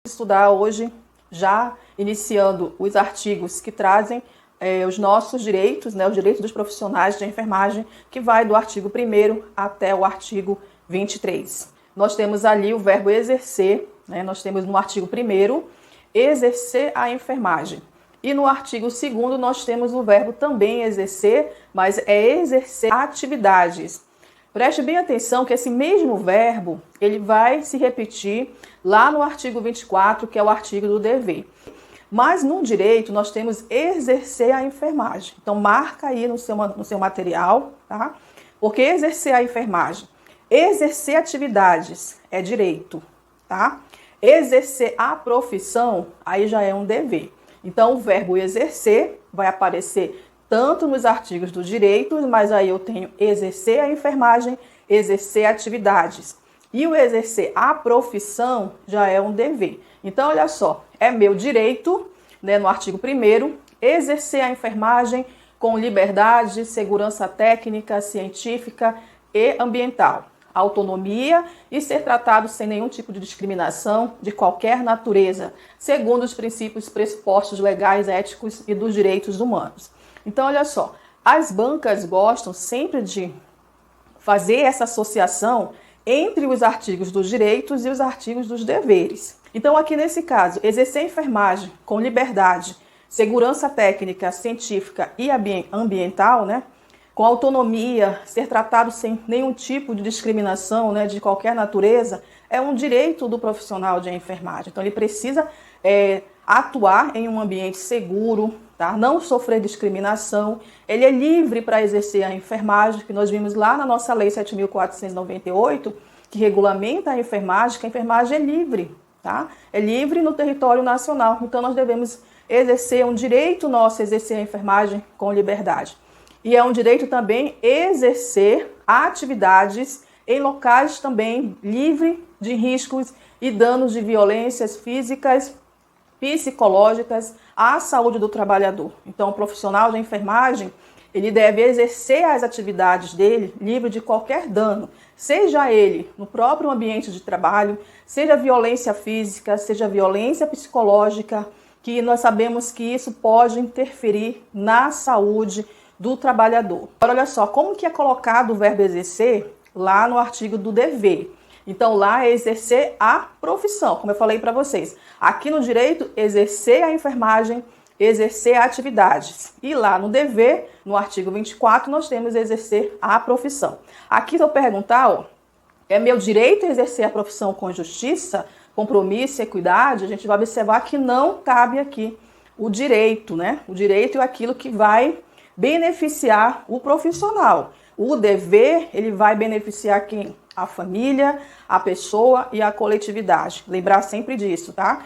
Estudar hoje, já iniciando os artigos que trazem os nossos direitos, né, os direitos dos profissionais de enfermagem, que vai do artigo 1º até o artigo 23. Nós temos ali o verbo exercer, né, nós temos no artigo 1º, exercer a enfermagem. E no artigo 2º nós temos o verbo também exercer, mas é exercer atividades. Preste bem atenção que esse mesmo verbo, ele vai se repetir lá no artigo 24, que é o artigo do dever. Mas no direito nós temos exercer a enfermagem. Então marca aí no seu material, tá? Porque exercer a enfermagem, exercer atividades é direito, tá? Exercer a profissão, aí já é um dever. Então o verbo exercer vai aparecer tanto nos artigos do direito, mas aí eu tenho exercer a enfermagem, exercer atividades. E o exercer a profissão já é um dever. Então, olha só, é meu direito, né, no artigo 1º, exercer a enfermagem com liberdade, segurança técnica, científica e ambiental, autonomia e ser tratado sem nenhum tipo de discriminação de qualquer natureza, segundo os princípios pressupostos legais, éticos e dos direitos humanos. Então, olha só, as bancas gostam sempre de fazer essa associação entre os artigos dos direitos e os artigos dos deveres. Então, aqui nesse caso, exercer a enfermagem com liberdade, segurança técnica, científica e ambiental, né, com autonomia, ser tratado sem nenhum tipo de discriminação, né, de qualquer natureza, é um direito do profissional de enfermagem. Então, ele precisa atuar em um ambiente seguro, tá? Não sofrer discriminação. Ele é livre para exercer a enfermagem, que nós vimos lá na nossa Lei 7.498, que regulamenta a enfermagem, que a enfermagem é livre, tá? É livre no território nacional. Então, nós devemos exercer um direito nosso, exercer a enfermagem com liberdade. E é um direito também exercer atividades em locais também livre de riscos e danos de violências físicas, psicológicas à saúde do trabalhador. Então, o profissional de enfermagem, ele deve exercer as atividades dele livre de qualquer dano, seja ele no próprio ambiente de trabalho, seja violência física, seja violência psicológica, que nós sabemos que isso pode interferir na saúde do trabalhador. Agora, olha só, como que é colocado o verbo exercer lá no artigo do dever? Então, lá é exercer a profissão, como eu falei para vocês. Aqui no direito, exercer a enfermagem, exercer atividades. E lá no dever, no artigo 24, nós temos exercer a profissão. Aqui, se eu perguntar, ó, é meu direito exercer a profissão com justiça, compromisso, equidade, a gente vai observar que não cabe aqui o direito, né? O direito é aquilo que vai beneficiar o profissional. O dever, ele vai beneficiar quem? A família, a pessoa e a coletividade. Lembrar sempre disso, tá?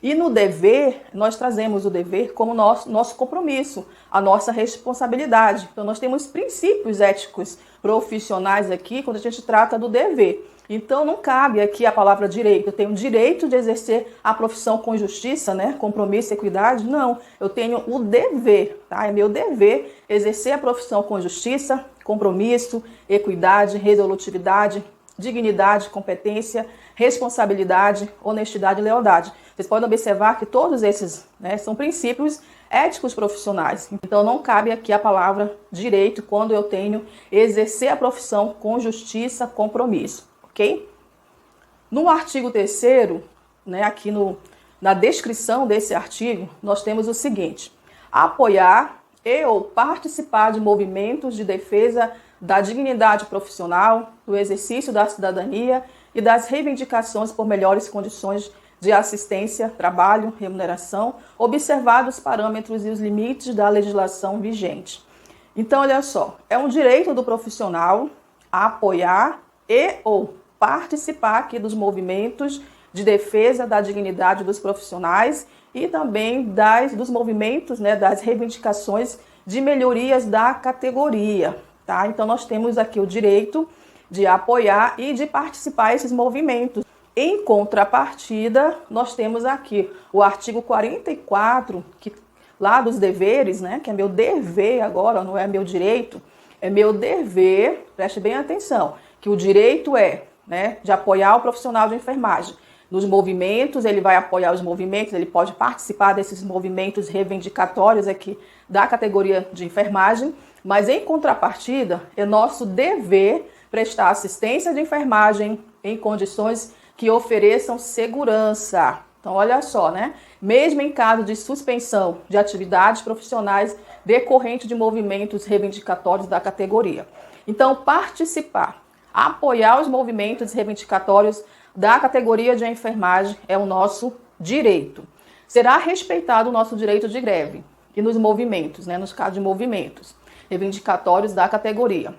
E no dever, nós trazemos o dever como nosso compromisso, a nossa responsabilidade. Então, nós temos princípios éticos profissionais aqui quando a gente trata do dever. Então, não cabe aqui a palavra direito. Eu tenho o direito de exercer a profissão com justiça, né? Compromisso e equidade. Não, eu tenho o dever, tá? É meu dever exercer a profissão com justiça, compromisso, equidade, resolutividade, dignidade, competência, responsabilidade, honestidade e lealdade. Vocês podem observar que todos esses, né, são princípios éticos profissionais. Então, não cabe aqui a palavra direito quando eu tenho exercer a profissão com justiça, compromisso. Ok? No artigo 3º, né, aqui na descrição desse artigo, nós temos o seguinte: apoiar e ou participar de movimentos de defesa da dignidade profissional, do exercício da cidadania e das reivindicações por melhores condições de assistência, trabalho, remuneração, observados os parâmetros e os limites da legislação vigente. Então, olha só, é um direito do profissional a apoiar e ou participar aqui dos movimentos de defesa da dignidade dos profissionais e também dos movimentos, né, das reivindicações de melhorias da categoria, tá? Então, nós temos aqui o direito de apoiar e de participar desses movimentos. Em contrapartida, nós temos aqui o artigo 44, que lá dos deveres, né, que é meu dever agora, não é meu direito, é meu dever, preste bem atenção, que o direito é, né, de apoiar o profissional de enfermagem. Nos movimentos, ele vai apoiar os movimentos, ele pode participar desses movimentos reivindicatórios aqui da categoria de enfermagem, mas em contrapartida, é nosso dever prestar assistência de enfermagem em condições que ofereçam segurança. Então, olha só, né? Mesmo em caso de suspensão de atividades profissionais decorrente de movimentos reivindicatórios da categoria. Então, participar, apoiar os movimentos reivindicatórios da categoria de enfermagem é o nosso direito. Será respeitado o nosso direito de greve e nos movimentos, né? Nos casos de movimentos reivindicatórios da categoria.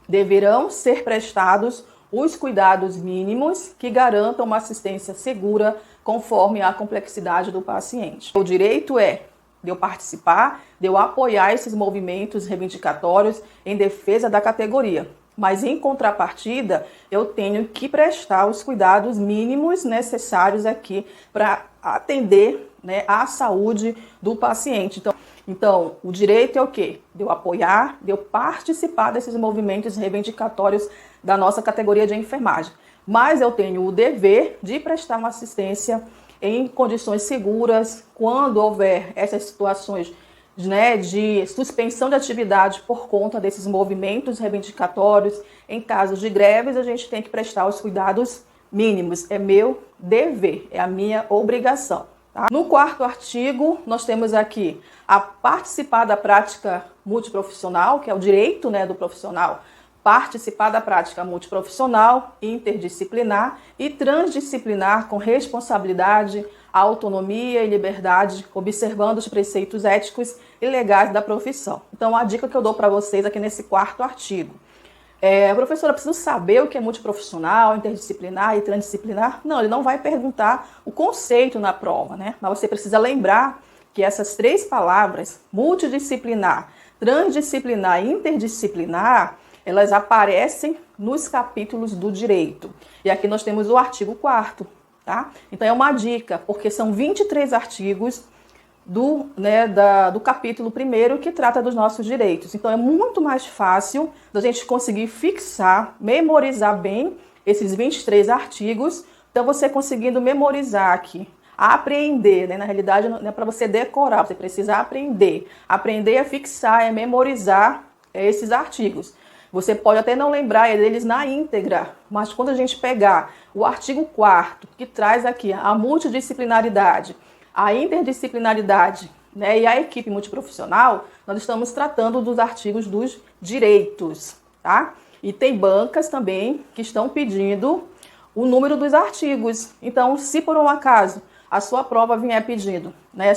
Deverão ser prestados os cuidados mínimos que garantam uma assistência segura conforme a complexidade do paciente. O direito é de eu participar, de eu apoiar esses movimentos reivindicatórios em defesa da categoria. Mas, em contrapartida, eu tenho que prestar os cuidados mínimos necessários aqui para atender, né, a saúde do paciente. Então, o direito é o quê? De eu apoiar, de eu participar desses movimentos reivindicatórios da nossa categoria de enfermagem. Mas eu tenho o dever de prestar uma assistência em condições seguras quando houver essas situações, né, de suspensão de atividade por conta desses movimentos reivindicatórios. Em casos de greves, a gente tem que prestar os cuidados mínimos. É meu dever, é a minha obrigação. Tá? No quarto artigo, nós temos aqui a participar da prática multiprofissional, que é o direito, né, do profissional participar da prática multiprofissional, interdisciplinar e transdisciplinar com responsabilidade, autonomia e liberdade, observando os preceitos éticos e legais da profissão. Então, a dica que eu dou para vocês aqui nesse quarto artigo. Professora, preciso saber o que é multiprofissional, interdisciplinar e transdisciplinar? Não, ele não vai perguntar o conceito na prova, né? Mas você precisa lembrar que essas três palavras, multidisciplinar, transdisciplinar e interdisciplinar, elas aparecem nos capítulos do direito. E aqui nós temos o artigo 4º, tá? Então é uma dica, porque são 23 artigos do capítulo 1º que trata dos nossos direitos. Então é muito mais fácil da gente conseguir fixar, memorizar bem esses 23 artigos. Então você conseguindo memorizar aqui, aprender, né? Na realidade não é para você decorar, você precisa aprender. Aprender a fixar, é memorizar esses artigos. Você pode até não lembrar deles na íntegra, mas quando a gente pegar o artigo 4º, que traz aqui a multidisciplinaridade, a interdisciplinaridade, né, e a equipe multiprofissional, nós estamos tratando dos artigos dos direitos, tá? E tem bancas também que estão pedindo o número dos artigos. Então, se por um acaso a sua prova vier pedindo, né,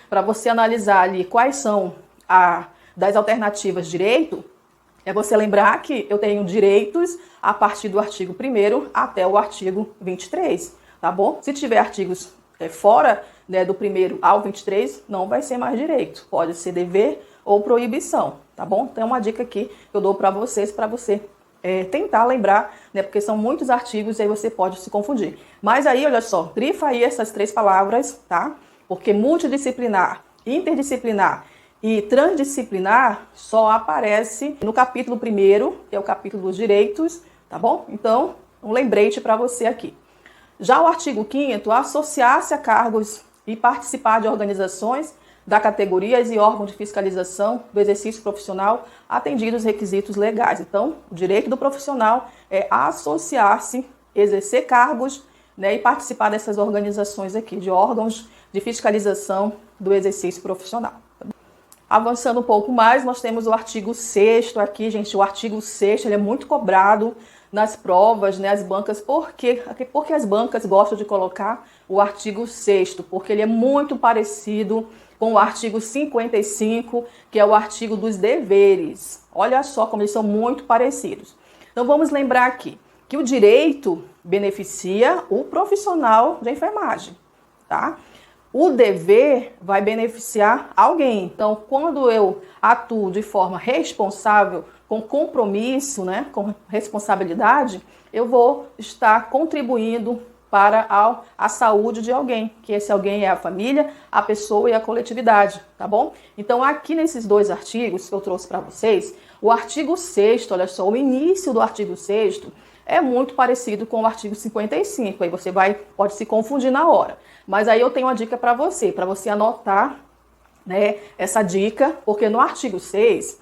para você analisar ali quais são das alternativas direito, é você lembrar que eu tenho direitos a partir do artigo 1º até o artigo 23, tá bom? Se tiver artigos fora, né, do 1º ao 23, não vai ser mais direito. Pode ser dever ou proibição, tá bom? Então é uma dica aqui que eu dou para você tentar lembrar, né, porque são muitos artigos e aí você pode se confundir. Mas aí, olha só, grifa aí essas três palavras, tá? Porque multidisciplinar, interdisciplinar e transdisciplinar só aparece no capítulo 1º, que é o capítulo dos direitos, tá bom? Então, um lembrete para você aqui. Já o artigo 5º, associar-se a cargos e participar de organizações da categorias e órgãos de fiscalização do exercício profissional atendidos os requisitos legais. Então, o direito do profissional é associar-se, exercer cargos, né, e participar dessas organizações aqui, de órgãos de fiscalização do exercício profissional. Avançando um pouco mais, nós temos o artigo 6º aqui, gente. O artigo 6º ele é muito cobrado nas provas, né, as bancas. Por quê? Porque as bancas gostam de colocar o artigo 6º, porque ele é muito parecido com o artigo 55, que é o artigo dos deveres. Olha só como eles são muito parecidos. Então vamos lembrar aqui que o direito beneficia o profissional de enfermagem, tá? O dever vai beneficiar alguém. Então, quando eu atuo de forma responsável, com compromisso, né, com responsabilidade, eu vou estar contribuindo para a saúde de alguém, que esse alguém é a família, a pessoa e a coletividade, tá bom? Então aqui nesses dois artigos que eu trouxe para vocês, o artigo 6º, olha só, o início do artigo 6º é muito parecido com o artigo 55, aí você pode se confundir na hora. Mas aí eu tenho uma dica para você anotar, né, essa dica, porque no artigo 6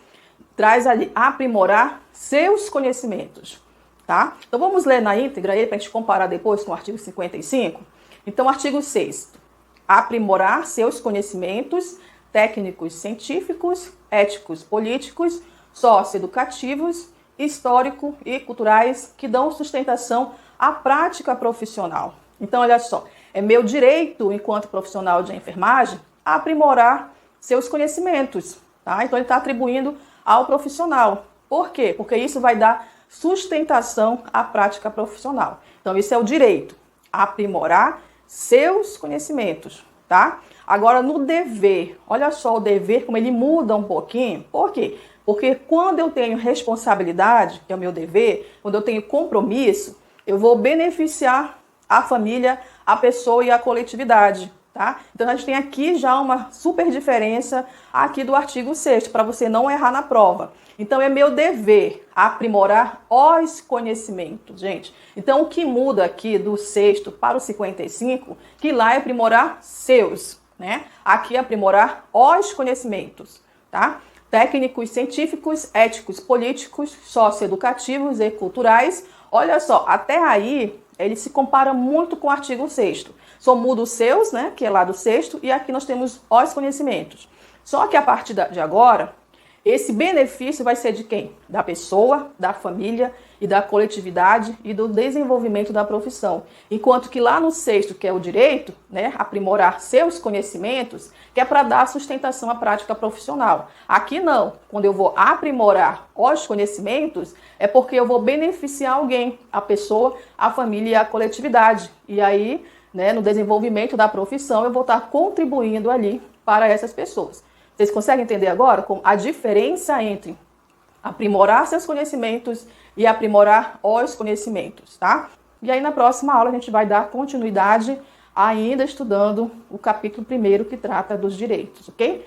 traz ali aprimorar seus conhecimentos, tá? Então vamos ler na íntegra aí para a gente comparar depois com o artigo 55. Então, artigo 6º, aprimorar seus conhecimentos técnicos, científicos, éticos, políticos, socioeducativos, histórico e culturais que dão sustentação à prática profissional. Então, olha só, é meu direito, enquanto profissional de enfermagem, aprimorar seus conhecimentos, tá? Então, ele está atribuindo ao profissional. Por quê? Porque isso vai dar sustentação à prática profissional. Então, isso é o direito, aprimorar seus conhecimentos, tá? Agora, no dever, olha só o dever, como ele muda um pouquinho. Por quê? Porque quando eu tenho responsabilidade, que é o meu dever, quando eu tenho compromisso, eu vou beneficiar a família, a pessoa e a coletividade, tá? Então, a gente tem aqui já uma super diferença aqui do artigo 6º, para você não errar na prova. Então, é meu dever aprimorar os conhecimentos, gente. Então, o que muda aqui do 6º para o 55, que lá é aprimorar seus, né? Aqui é aprimorar os conhecimentos, tá? Técnicos, científicos, éticos, políticos, socioeducativos e culturais. Olha só, até aí ele se compara muito com o artigo 6º. Só muda os seus, né, que é lá do 6º, e aqui nós temos os conhecimentos. Só que a partir de agora, esse benefício vai ser de quem? Da pessoa, da família e da coletividade e do desenvolvimento da profissão. Enquanto que lá no 6º, que é o direito, né, aprimorar seus conhecimentos, que é para dar sustentação à prática profissional. Aqui não. Quando eu vou aprimorar os conhecimentos, é porque eu vou beneficiar alguém, a pessoa, a família e a coletividade. E aí, né, no desenvolvimento da profissão, eu vou estar contribuindo ali para essas pessoas. Vocês conseguem entender agora a diferença entre aprimorar seus conhecimentos e aprimorar os conhecimentos, tá? E aí na próxima aula a gente vai dar continuidade ainda estudando o capítulo 1º que trata dos direitos, ok?